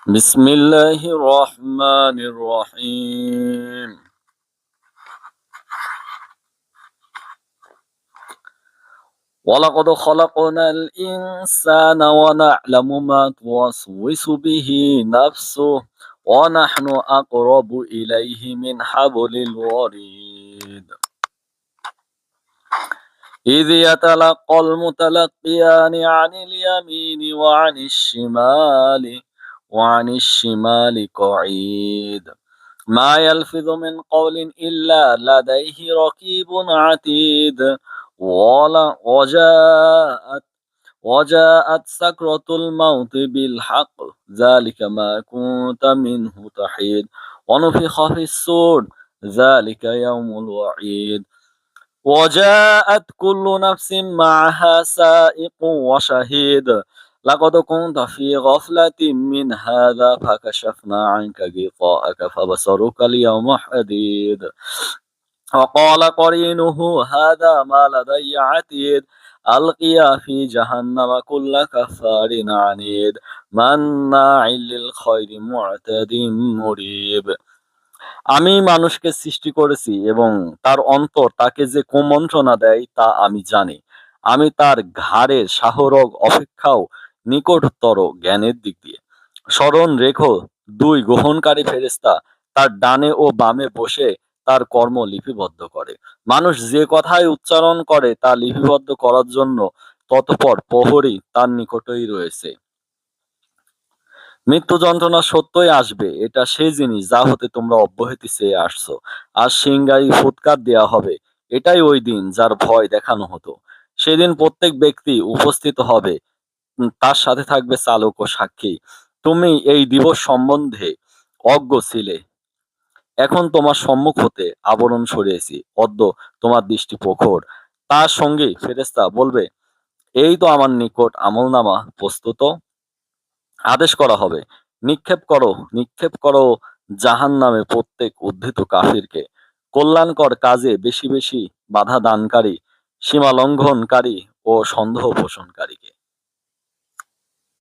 بسم الله الرحمن الرحيم. ولقد خلقنا الإنسان ونعلم ما توسوس به نفسه ونحن أقرب إليه من حبل الوريد إذ يتلقى المتلقيان عن اليمين وعن الشمال قعيد ما يلفظ من قول إلا لديه رقيب عتيد وجاءت سكرة الموت بالحق ذلك ما كنت منه تحيد ونفخ في الصور ذلك يوم الوعيد وجاءت كل نفس معها سائق وشهيد لقد كنت في غفلة من هذا فكشفنا عنك غطاءك فبصرك اليوم حديد وقال قرينه هذا ما لدي عتيد ألقيا في جهنم كل كفار عنيد مناع للخير معتد مريب। আমি মানুষকে সৃষ্টি করেছি এবং তার অন্তর তাকে যে কুমন্ত্রণা দেয় তা আমি জানি। আমি তার ঘাড়ের শাহরগ অপেক্ষাও নিকটতর জ্ঞানের দিক দিয়ে। স্মরণ রেখো, দুই গ্রহণকারী ফেরেশতা তার ডানে ও বামে বসে তার কর্ম লিপিবদ্ধ করে। মানুষ যে কথাই উচ্চারণ করে তা লিপিবদ্ধ করার জন্য তৎপর প্রহরী তার নিকটেই রয়েছে। মৃত্যু যন্ত্রণা সত্যই আসবে, এটা সেই জিনিস যা হতে তোমরা অব্যাহতি চেয়ে আসছো। আজ সিংহায় ফুৎকার দেয়া হবে, এটাই ওই দিন যার ভয় দেখানো হতো। সেদিন প্রত্যেক ব্যক্তি উপস্থিত হবে, তার সাথে থাকবে চালক ও সাক্ষী। তুমি এই দিবস সম্বন্ধে অজ্ঞ ছিলে, এখন তোমার সম্মুখ হতে আবরণ সরিয়েছি, অদ্য তোমার দৃষ্টি প্রখর। তার সঙ্গী ফেরেশতা বলবে, এই তো আমার নিকট আমলনামা প্রস্তুত। আদেশ করা হবে, নিক্ষেপ করো জাহান্নামে প্রত্যেক উদ্ধৃত কাফিরকে, কল্যাণকর কাজে বেশি বেশি বাধা দানকারী, সীমা লঙ্ঘনকারী ও সন্দেহ পোষণকারীকে।